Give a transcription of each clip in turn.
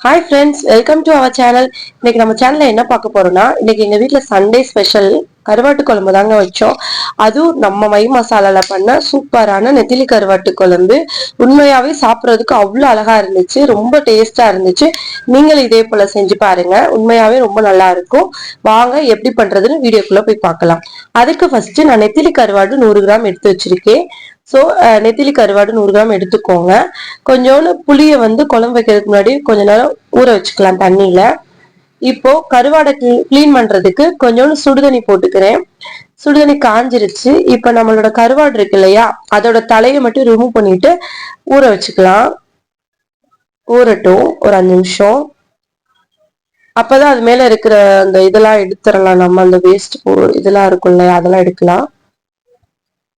Hi friends, welcome to our channel. இன்னைக்கு நம்ம சேனல்ல என்ன பார்க்க போறோம்னா, இன்னைக்கு எங்க வீட்ல சண்டே ஸ்பெஷல் கருவாட்டு குழம்பு தாங்க வச்சோம். அதுவும் நம்ம மை மசாலால பண்ண சூப்பரான நெத்திலி கருவாட்டு குழம்பு. உண்மையாவே சாப்பிட்றதுக்கு அவ்வளோ அழகா இருந்துச்சு, ரொம்ப டேஸ்டா இருந்துச்சு. நீங்களும் இதே போல செஞ்சு பாருங்க, உண்மையாவே ரொம்ப நல்லா இருக்கும். வாங்க எப்படி பண்றதுன்னு வீடியோக்குள்ள போய் பார்க்கலாம். அதுக்கு ஃபர்ஸ்ட் நான் நெத்திலி கருவாடு 100 கிராம் எடுத்து வச்சிருக்கேன். ஸோ நெத்திலி கருவாடு 100 கிராம் எடுத்துக்கோங்க. கொஞ்சோண்டு புளியை வந்து குழம்பு வைக்கிறதுக்கு முன்னாடி கொஞ்ச நேரம் ஊற வச்சுக்கலாம் தண்ணியில. இப்போ கருவாடை கிளீன் பண்றதுக்கு கொஞ்சோண்டு சுடுதண்ணி போட்டுக்கிறேன். சுடுதண்ணி காஞ்சிருச்சு. இப்ப நம்மளோட கருவாடு இருக்கு இல்லையா, அதோட தலையை மட்டும் ரிமூவ் பண்ணிட்டு ஊற வச்சுக்கலாம். ஊறட்டும் ஒரு 5 நிமிஷம். அப்பதான் அது மேல இருக்கிற அந்த இதெல்லாம் எடுத்துடலாம். நம்ம அந்த வேஸ்ட் இதெல்லாம் இருக்கும் இல்லையா, அதெல்லாம் எடுக்கலாம்.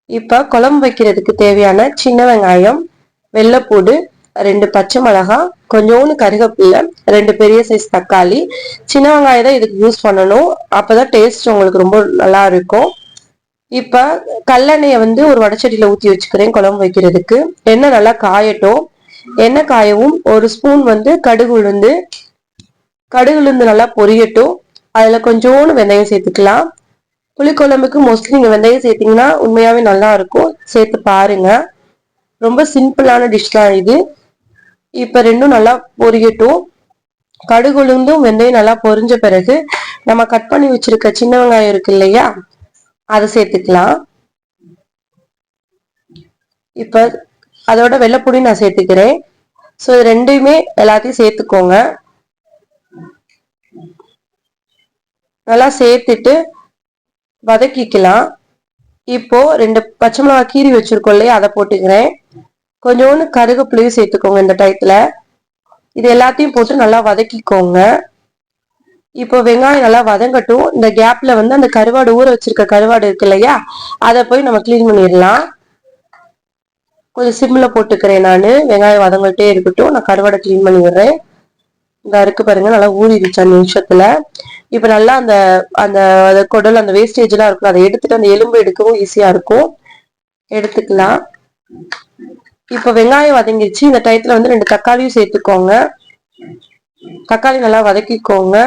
இப்ப குழம்பு வைக்கிறதுக்கு தேவையான சின்ன வெங்காயம், வெள்ளைப்பூடு, 2 பச்சை மிளகாய், கொஞ்சோண்டு கருவேப்பிலை, 2 பெரிய சைஸ் தக்காளி. சின்ன வெங்காயம் தான் இதுக்கு யூஸ் பண்ணணும், அப்பதான் டேஸ்ட் உங்களுக்கு ரொம்ப நல்லா இருக்கும். இப்ப கல்லெண்ணெயை வந்து ஒரு வடச்சட்டியில ஊத்தி வச்சுக்கிறேன் குழம்பு வைக்கிறதுக்கு. எண்ணெய் நல்லா காயட்டும். எண்ணெய் காயவும் ஒரு ஸ்பூன் வந்து கடுகு உளுந்து நல்லா பொரியட்டும். அதுல கொஞ்சோண்டு வெந்தயம் சேர்த்துக்கலாம். புளிக்குழம்புக்கு மோஸ்ட்லி நீங்க வெந்தயம் சேர்த்தீங்கன்னா உண்மையாவே நல்லா இருக்கும், சேர்த்து பாருங்க. ரொம்ப சிம்பிளான டிஷ் தான் இது. இப்ப ரெண்டும் நல்லா பொரியட்டும். கடுகு உளுந்தும் வெந்தயம் நல்லா பொரிஞ்ச பிறகு நம்ம கட் பண்ணி வச்சிருக்க சின்ன வெங்காயம் இருக்கு இல்லையா, அதை சேர்த்துக்கலாம். இப்ப அதோட வெள்ளைப்பூடி நான் சேர்த்துக்கிறேன். ஸோ இது ரெண்டையுமே எல்லாத்தையும் சேர்த்துக்கோங்க. நல்லா சேர்த்துட்டு வதக்கிக்கலாம். இப்போ 2 பச்சை மிளகாய் கீரி வச்சிருக்கோம் இல்லையா, அதை போட்டுக்கிறேன். கொஞ்சோண்டு கருவேப்பிலையும் சேர்த்துக்கோங்க இந்த டயத்துல. இது எல்லாத்தையும் போட்டு நல்லா வதக்கிக்கோங்க. இப்போ வெங்காயம் நல்லா வதங்கட்டும். இந்த கேப்ல வந்து அந்த கருவாடு ஊற வச்சிருக்க கருவாடு இருக்கு இல்லையா, அதை போய் நம்ம கிளீன் பண்ணிடலாம். கொஞ்சம் சிம்ல போட்டுக்கிறேன் நானு. வெங்காயம் வதங்கிட்டே இருக்கட்டும், நான் கருவாடை கிளீன் பண்ணி விடுறேன். இந்த அருக்கு பாருங்க, நல்லா ஊறிடுச்சு 5 நிமிஷத்துல. இப்ப நல்லா அந்த அந்த குடல் அந்த வேஸ்டேஜ் எல்லாம் இருக்கும், அதை எடுத்துட்டு அந்த எலும்பு எடுக்கவும் ஈஸியா இருக்கும். எடுத்துக்கலாம். இப்ப வெங்காயம் வதங்கிடுச்சு. இந்த டயத்துல வந்து 2 தக்காளியும் சேர்த்துக்கோங்க. தக்காளி நல்லா வதக்கிக்கோங்க.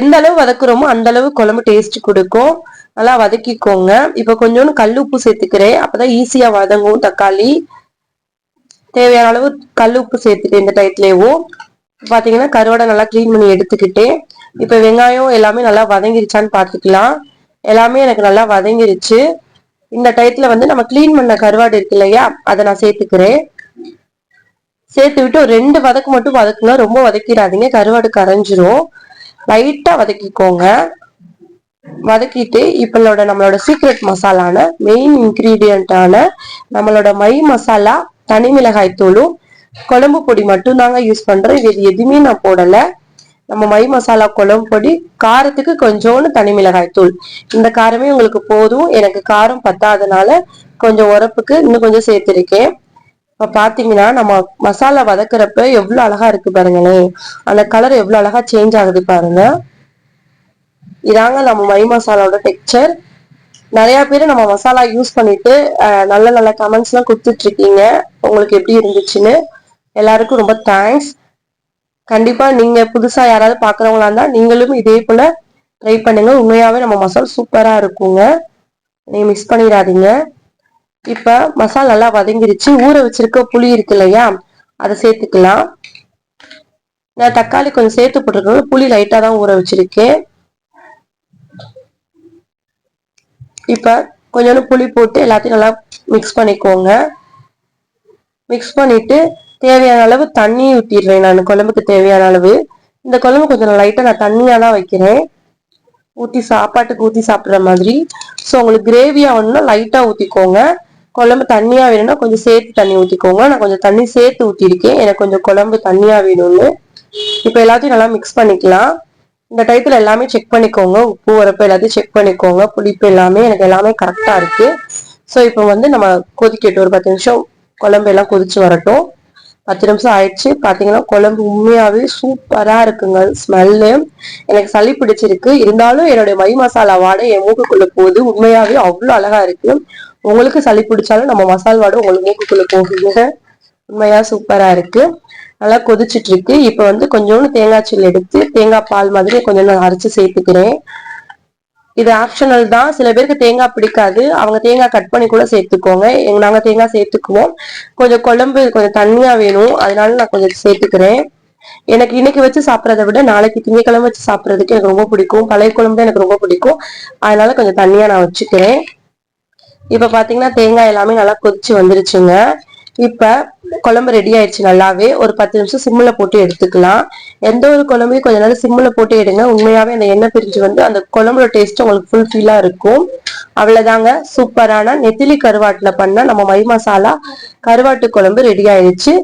எந்த அளவு வதக்குறோமோ அந்த அளவு குழம்பு டேஸ்ட் கொடுக்கும். நல்லா வதக்கிக்கோங்க. இப்ப கொஞ்சோண்டு கல் உப்பு சேர்த்துக்கிறேன், அப்பதான் ஈஸியா வதங்கும் தக்காளி. தேவையான அளவு கல் உப்பு சேர்த்துட்டு இந்த டயத்துலயும் பாத்தீங்கன்னா கருவாடை நல்லா கிளீன் பண்ணி எடுத்துக்கிட்டேன். இப்ப வெங்காயம் எல்லாமே நல்லா வதங்கிருச்சான்னு பாத்துக்கலாம். எல்லாமே எனக்கு நல்லா வதங்கிருச்சு. இந்த டயத்துல வந்து நம்ம கிளீன் பண்ண கருவாடு இருக்கு இல்லையா, அதை நான் சேர்த்துக்கிறேன். சேர்த்து விட்டு ஒரு 2 வதக்கு மட்டும் வதக்குங்க, ரொம்ப வதக்கிடாதீங்க, கருவாடு கரைஞ்சிரும். லைட்டா வதக்கிக்கோங்க. வதக்கிட்டு இப்ப நம்மளோட சீக்ரெட் மசாலான மெயின் இன்கிரீடியன்டான நம்மளோட மை மசாலா, தனி மிளகாய் தூளும் குழம்பு பொடி மட்டும் தாங்க யூஸ் பண்றேன். இது எதுவுமே நான் போடல. நம்ம மை மசாலா, குழம்பு பொடி, காரத்துக்கு கொஞ்சோண்டு தனி மிளகாய் தூள். இந்த காரமே உங்களுக்கு போதும். எனக்கு காரம் பத்தாதனால கொஞ்சம் உரப்புக்கு இன்னும் கொஞ்சம் சேர்த்திருக்கேன். இப்ப பாத்தீங்கன்னா நம்ம மசாலா வதக்குறப்ப எவ்வளவு அழகா இருக்கு பாருங்களேன். அந்த கலர் எவ்வளவு அழகா சேஞ்ச் ஆகுது பாருங்க. இதாங்க நம்ம மை மசாலாவோட டெக்ஸ்சர். நிறைய பேர் நம்ம மசாலா யூஸ் பண்ணிட்டு நல்ல நல்ல கமெண்ட்ஸ் எல்லாம் கொடுத்துட்டு இருக்கீங்க. உங்களுக்கு எப்படி இருந்துச்சுன்னு எல்லாருக்கும் ரொம்ப தேங்க்ஸ். கண்டிப்பா நீங்க புதுசா யாராவது பாக்குறவங்களா இருந்தா நீங்களும் இதே போல ட்ரை பண்ணுங்க. உண்மையாவே நம்ம மசாலா சூப்பரா இருக்குங்க, நீங்க மிஸ் பண்ணிடாதீங்க. இப்ப மசாலா நல்லா வதங்கிருச்சு. ஊற வச்சிருக்க புளி இருக்கு இல்லையா, அதை சேர்த்துக்கலாம். நான் தக்காளி கொஞ்சம் சேர்த்து போட்டிருக்கேன், புளி லைட்டா தான் ஊற வச்சிருக்கேன். இப்ப கொஞ்சோண்டு புளி போட்டு எல்லாத்தையும் நல்லா மிக்ஸ் பண்ணிக்கோங்க. மிக்ஸ் பண்ணிட்டு தேவையான அளவு தண்ணி ஊத்திடுறேன் நான், குழம்புக்கு தேவையான அளவு. இந்த குழம்பு கொஞ்சம் லைட்டா நான் தண்ணியா தான் வைக்கிறேன், சாப்பாட்டுக்கு ஊத்தி சாப்பிடுற மாதிரி. ஸோ உங்களுக்கு கிரேவியா வேணும்னா லைட்டா ஊத்திக்கோங்க. குழம்பு தண்ணியா வேணும்னா கொஞ்சம் சேர்த்து தண்ணி ஊத்திக்கோங்க. நான் கொஞ்சம் தண்ணி சேர்த்து ஊத்திருக்கேன், எனக்கு கொஞ்சம் குழம்பு தண்ணியா வேணும்னு. இப்ப எல்லாத்தையும் நல்லா மிக்ஸ் பண்ணிக்கலாம். இந்த டயத்துல எல்லாமே செக் பண்ணிக்கோங்க, உப்பு உரப்பு எல்லாத்தையும் செக் பண்ணிக்கோங்க, புளிப்பு எல்லாமே. எனக்கு எல்லாமே கரெக்டா இருக்கு. ஸோ இப்போ வந்து நம்ம கொதிக்கட்டும், ஒரு 10 நிமிஷம் குழம்பு எல்லாம் கொதிச்சு வரட்டும். 10 நிமிஷம் ஆயிடுச்சு. பாத்தீங்கன்னா குழம்பு உண்மையாவே சூப்பரா இருக்குங்க. ஸ்மெல்லு எனக்கு சளி பிடிச்சிருக்கு, இருந்தாலும் என்னுடைய மை மசாலா வாடை என் மூக்குக்குள்ள போகுது. உண்மையாவே அவ்வளவு அழகா இருக்கு. உங்களுக்கு சளி பிடிச்சாலும் நம்ம மசால் வாடை உங்களுக்கு மூக்குக்குள்ள போகுதுங்க. உண்மையா சூப்பரா இருக்கு. நல்லா கொதிச்சிட்டு இருக்கு. இப்ப வந்து கொஞ்சோண்டு தேங்காய் சில்லு எடுத்து தேங்காய் பால் மாதிரி கொஞ்சம் நான் அரைச்சு சேர்த்துக்கிறேன். இது ஆப்ஷனல் தான். சில பேருக்கு தேங்காய் பிடிக்காது, அவங்க தேங்காய் கட் பண்ணி கூட சேர்த்துக்கோங்க. நாங்க தேங்காய் சேர்த்துக்குவோம். கொஞ்சம் குழம்பு கொஞ்சம் தண்ணியா வேணும், அதனால நான் கொஞ்சம் சேர்த்துக்கிறேன். எனக்கு இன்னைக்கு வச்சு சாப்பிடறதை விட நாளைக்கு திங்கக்கிழமை வச்சு சாப்பிடறதுக்கு எனக்கு ரொம்ப பிடிக்கும். பழைய குழம்பு எனக்கு ரொம்ப பிடிக்கும், அதனால கொஞ்சம் தண்ணியா நான் வச்சுக்கிறேன். இப்ப பாத்தீங்கன்னா தேங்காய் எல்லாமே நல்லா கொதிச்சு வந்துருச்சுங்க. இப்ப குழம்பு ரெடி ஆயிடுச்சு. நல்லாவே ஒரு 10 நிமிஷம் சிம்ல போட்டு எடுத்துக்கலாம். எந்த ஒரு குழம்பையும் கொஞ்ச நேரம் சிம்ல போட்டு எடுங்க. உண்மையாவே அந்த எண்ணெய் பிரிஞ்சு வந்து அந்த குழம்போட டேஸ்ட் உங்களுக்கு ஃபுல் ஃபீலா இருக்கும். அவ்வளவுதாங்க, சூப்பரான நெத்திலி கருவாட்டுல பண்ண நம்ம மை மசாலா கருவாட்டு குழம்பு ரெடி ஆயிடுச்சு.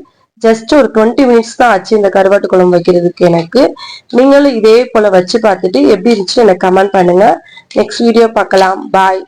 ஜஸ்ட் ஒரு 20 மினிட்ஸ் தான் ஆச்சு இந்த கருவாட்டு குழம்பு வைக்கிறதுக்கு எனக்கு. நீங்களும் இதே போல வச்சு பார்த்துட்டு எப்படி இருந்துச்சு எனக்கு கமெண்ட் பண்ணுங்க. நெக்ஸ்ட் வீடியோ பார்க்கலாம். பாய்.